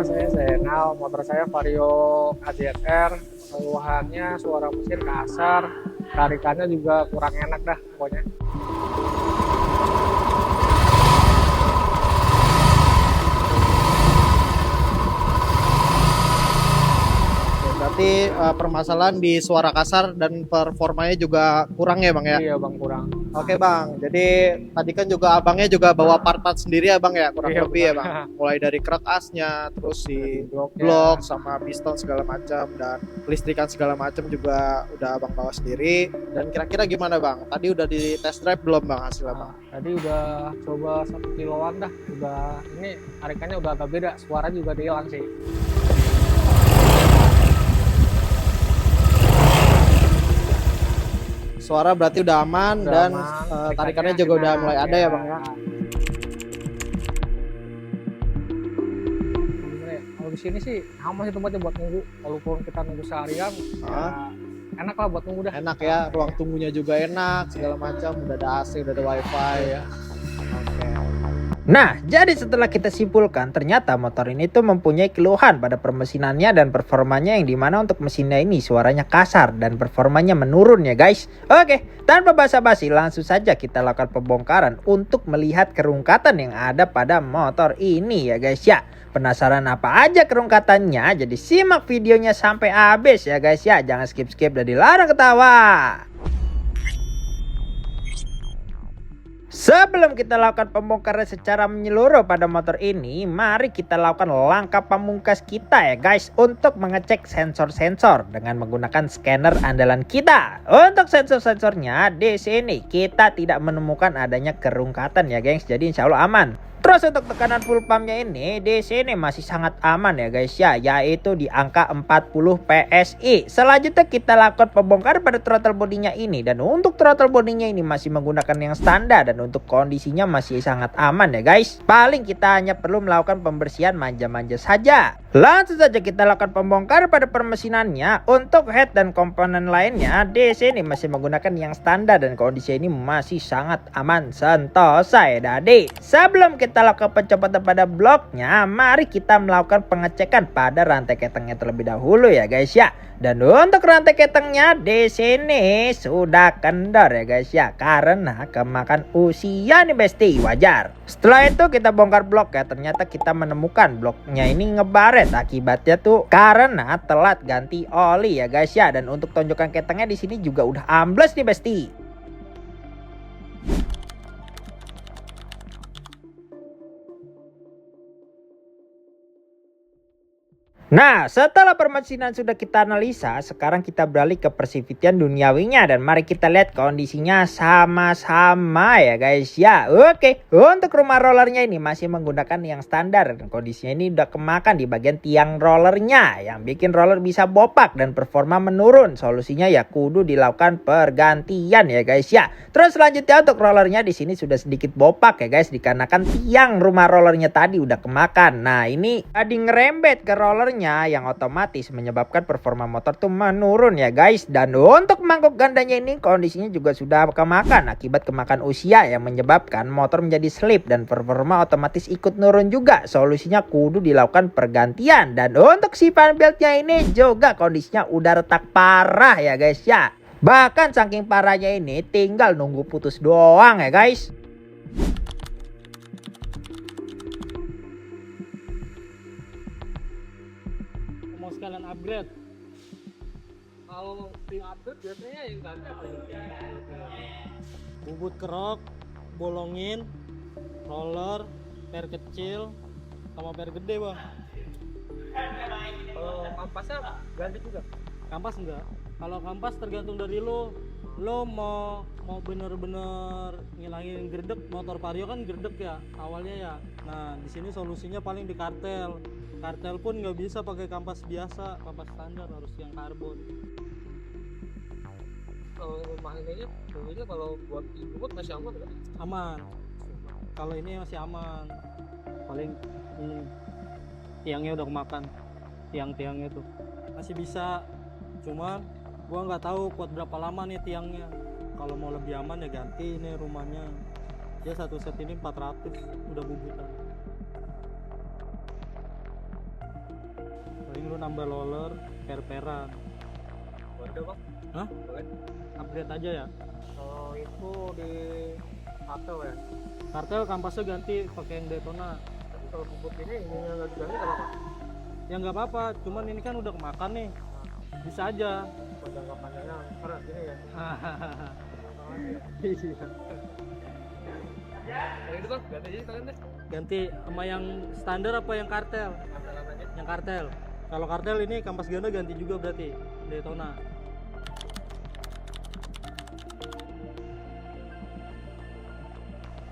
saya Zainal, motor saya Vario KZR. Keluhannya suara mesin kasar, tarikannya juga kurang enak dah pokoknya. Berarti permasalahan di suara kasar dan performanya juga kurang ya Bang ya? Iya bang, kurang. Oke Bang, jadi tadi kan juga abangnya juga bawa part-part sendiri ya Bang ya, kurang Iya, lebih ya benar. Bang. Mulai dari krek asnya, terus si Bloknya. blok sama piston segala macam dan listrikan segala macam juga udah Abang bawa sendiri. Dan kira-kira gimana Bang? Tadi udah di test drive belum Bang hasilnya Bang? Tadi udah coba 1 kiloan dah. Udah ini tarikannya udah agak beda, suara juga dia hilang sih. Suara berarti udah aman Udah dan aman, tarikannya juga udah mulai ada ya Bang ya? Gimana ya? Kalau di sini sih aman sih tempatnya buat nunggu. Walaupun kita nunggu seharian, ya enak lah buat nunggu dah. Enak ya, ruang tunggunya juga enak, segala macam, udah ada AC, udah ada wifi ya. Oke. Nah, jadi setelah kita simpulkan, ternyata motor ini tuh mempunyai keluhan pada permesinannya dan performanya yang dimana untuk mesinnya ini suaranya kasar dan performanya menurun ya guys. Oke, tanpa basa-basi langsung saja kita lakukan pembongkaran untuk melihat kerungkatan yang ada pada motor ini ya guys ya. Penasaran apa aja kerungkatannya? Jadi simak videonya sampai habis ya guys ya. Jangan skip-skip dan dilarang ketawa. Sebelum kita lakukan pembongkaran secara menyeluruh pada motor ini, mari kita lakukan langkah pamungkas kita ya guys untuk mengecek sensor-sensor dengan menggunakan scanner andalan kita. Untuk sensor-sensornya di sini kita tidak menemukan adanya kerungkatan ya guys, jadi insya Allah aman. Terus untuk tekanan full pumpnya ini di sini masih sangat aman ya guys ya, yaitu di angka 40 PSI. Selanjutnya kita lakukan pembongkaran pada throttle bodinya ini, dan untuk throttle bodinya ini masih menggunakan yang standar dan untuk kondisinya masih sangat aman ya guys. Paling kita hanya perlu melakukan pembersihan manja-manja saja. Langsung saja kita lakukan pembongkaran pada permesinannya. Untuk head dan komponen lainnya di sini masih menggunakan yang standar dan kondisi ini masih sangat aman sentosa ya dadi. Sebelum kita lakukan pencopotan pada bloknya, mari kita melakukan pengecekan pada rantai ketengnya terlebih dahulu ya guys ya. Dan untuk rantai ketengnya di sini sudah kendor ya guys ya, karena kemakan usia nih besti, wajar. Setelah itu kita bongkar blok ya, ternyata kita menemukan bloknya ini ngebaret, akibatnya tuh karena telat ganti oli ya guys ya. Dan untuk tonjokan ketengnya di sini juga udah ambles nih besti. Nah, setelah permesinan sudah kita analisa, sekarang kita beralih ke persifitian duniawinya dan mari kita lihat kondisinya sama-sama ya guys ya. Oke, untuk rumah rollernya ini masih menggunakan yang standar dan kondisinya ini udah kemakan di bagian tiang rollernya yang bikin roller bisa bopak dan performa menurun. Solusinya ya kudu dilakukan pergantian ya guys ya. Terus selanjutnya untuk rollernya di sini sudah sedikit bopak ya guys, dikarenakan tiang rumah rollernya tadi udah kemakan. Nah, ini tadi ngerembet ke rollernya yang otomatis menyebabkan performa motor tuh menurun ya guys. Dan untuk mangkuk gandanya ini kondisinya juga sudah kemakan akibat kemakan usia yang menyebabkan motor menjadi slip dan performa otomatis ikut nurun juga. Solusinya kudu dilakukan pergantian. Dan untuk si fan beltnya ini juga kondisinya udah retak parah ya guys ya. Bahkan saking parahnya ini tinggal nunggu putus doang ya guys. Mau sekalian upgrade. Kalau di update biasanya yang ganti apa ya? Bubut kerok, bolongin, roller, per kecil, sama per gede bang. Kalau kampasnya ganti juga. Kampas enggak. Kalau kampas tergantung dari lo mau bener-bener ngilangin gerdek. Motor Vario kan gerdek ya awalnya ya. Nah di sini solusinya paling di kartel. Kartel pun nggak bisa pakai kampas biasa, kampas standar harus yang karbon. Kalau rumah ini dulunya kalau buat ibu masih aman nggak? Aman. Kalau ini masih aman. Paling ini tiangnya udah kemakan. Tiang-tiangnya tuh masih bisa. Cuma gua nggak tahu kuat berapa lama nih tiangnya. Kalau mau lebih aman ya ganti ini rumahnya. Ya satu set ini 400 udah bubutan. paling lu nambah roller, per-peran. Ada bang? Hah? Upgrade aja ya. Kalau itu di kartel ya. Kartel kampasnya ganti pakai yang Daytona. Tapi kalau bubut ini nggak diganti kalau apa? Ya nggak apa-apa, cuman ini kan udah kemakan nih. Bisa aja. Buat jangka panjangnya keren gini ya. Iya. Yang itu bang, ganti aja kalian deh. Ganti sama yang standar apa yang kartel? Kartelan aja. Yang kartel. Kalau kartel ini kampas ganda ganti juga berarti Daytona.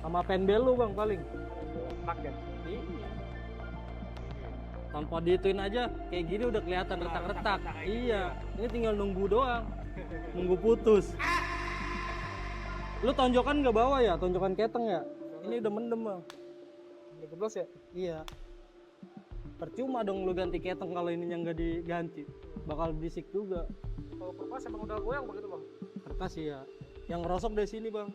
Sama penbel lu bang paling. Tak ya. Iya. Tanpa dituin aja kayak gini udah kelihatan retak-retak. Iya. Ini tinggal nunggu doang. Nunggu putus. Lu tonjokan nggak bawa ya? Tonjokan keteng ya? Ini udah mendem bang. Ini keblos ya. Iya. Percuma dong lu ganti keteng kalau ininya nggak diganti. Bakal berisik juga. Kalau perpas emang udah goyang begitu bang. Kertas ya. Yang ngerosok dari sini bang.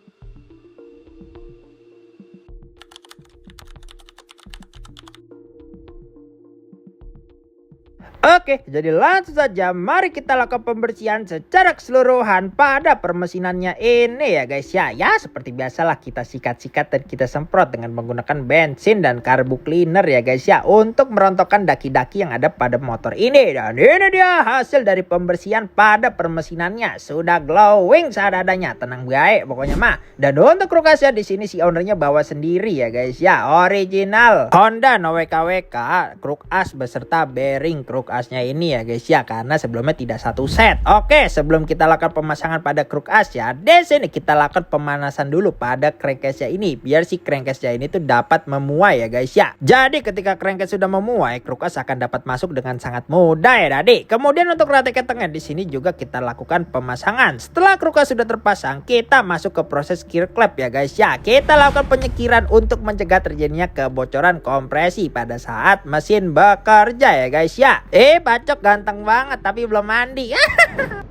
Oke, jadi langsung saja mari kita lakukan pembersihan secara keseluruhan pada permesinannya ini ya guys ya. Ya seperti biasalah kita sikat-sikat dan kita semprot dengan menggunakan bensin dan karbu cleaner ya guys ya. Untuk merontokkan daki-daki yang ada pada motor ini. Dan ini dia hasil dari pembersihan pada permesinannya. Sudah glowing seadanya, tenang baik pokoknya mah. Dan untuk krukasnya di sini si ownernya bawa sendiri ya guys ya. Original Honda no WKWK kruk as beserta bearing kruk asnya ini ya guys ya, karena sebelumnya tidak satu set. Oke, sebelum kita lakukan pemasangan pada kruk as ya, di sini kita lakukan pemanasan dulu pada crankcase-nya ini biar si crankcase-nya ini tuh dapat memuai ya guys ya. Jadi ketika crankcase sudah memuai, kruk as akan dapat masuk dengan sangat mudah ya tadi. Kemudian untuk rantai ketengnya di sini juga kita lakukan pemasangan. Setelah kruk as sudah terpasang, kita masuk ke proses gear clamp ya guys ya. Kita lakukan penyekiran untuk mencegah terjadinya kebocoran kompresi pada saat mesin bekerja ya guys ya. Bacok ganteng banget tapi belum mandi.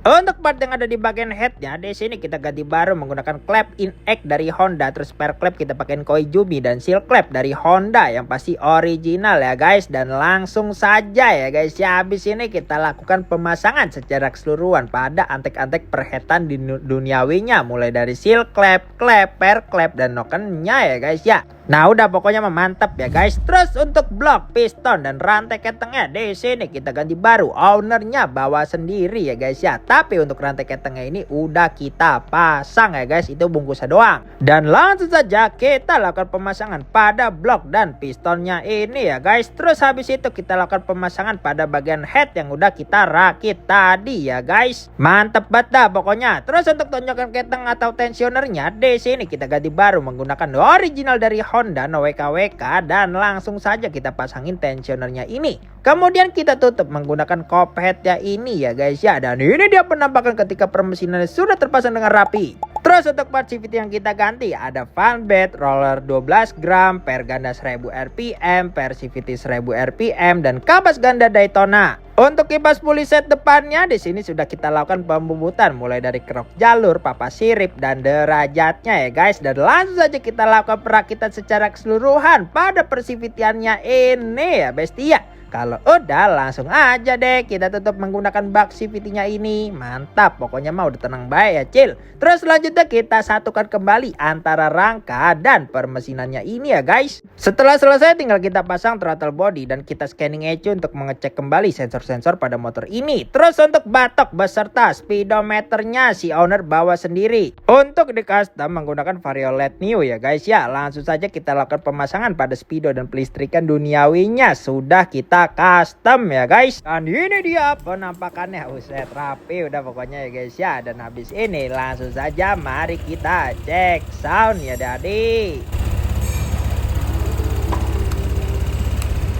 Untuk part yang ada di bagian headnya, di sini kita ganti baru menggunakan klep in-egg dari Honda. Terus spare klep kita pakein Koizumi dan seal klep dari Honda yang pasti original ya guys. Dan langsung saja ya guys ya, habis ini kita lakukan pemasangan secara keseluruhan pada antek-antek perhetan di duniawinya, mulai dari seal klep, per klep dan nokennya ya guys ya. Nah udah pokoknya mantap ya guys. Terus untuk blok, piston dan rantai ketengnya di sini kita ganti baru. Ownernya bawa sendiri ya guys ya. Tapi untuk rantai ketengnya ini udah kita pasang ya guys. Itu bungkusnya doang. Dan langsung saja kita lakukan pemasangan pada blok dan pistonnya ini ya guys. Terus habis itu kita lakukan pemasangan pada bagian head yang udah kita rakit tadi ya guys. Mantap banget dah pokoknya. Terus untuk tonjokan keteng atau tensionernya di sini kita ganti baru menggunakan original dari Honda no WKWK dan langsung saja kita pasangin tensionernya ini. Kemudian kita tutup menggunakan cop headnya ini ya guys ya. Dan ini dia penampakan ketika permesinannya sudah terpasang dengan rapi. Terus untuk part CVT yang kita ganti ada fan bed, roller 12 gram, per ganda 1000 rpm, per CVT 1000 rpm dan kapas ganda Daytona. Untuk kipas puli set depannya di sini sudah kita lakukan pembubutan mulai dari kerok jalur, papas sirip dan derajatnya ya guys. Dan langsung saja kita lakukan perakitan secara keseluruhan pada persivitiannya ini ya bestia. Kalau udah langsung aja deh kita tutup menggunakan bak CVT-nya ini. Mantap, pokoknya mah udah tenang baik ya cil. Terus selanjutnya kita satukan kembali antara rangka dan permesinannya ini ya guys. Setelah selesai tinggal kita pasang throttle body dan kita scanning ECU untuk mengecek kembali sensor-sensor pada motor ini. Terus untuk batok beserta speedometernya si owner bawa sendiri. Untuk di custom menggunakan Vario LED New ya guys ya. Langsung saja kita lakukan pemasangan pada speedo dan pelistrikan duniawinya sudah kita custom ya guys. Dan ini dia penampakannya, uset rapi udah pokoknya ya guys ya. Dan habis ini langsung saja mari kita cek sound ya daddy.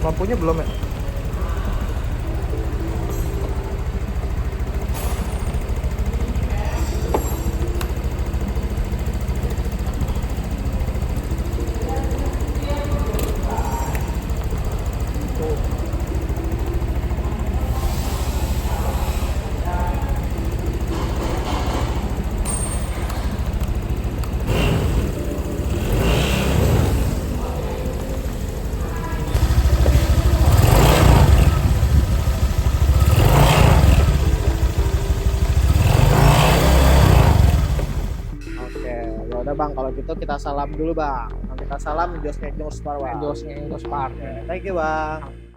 Lampunya belum ya? bang, kalau gitu kita salam dulu bang. Kita salam Josnya Jospar bang. Josnya Jospar. Thank you bang.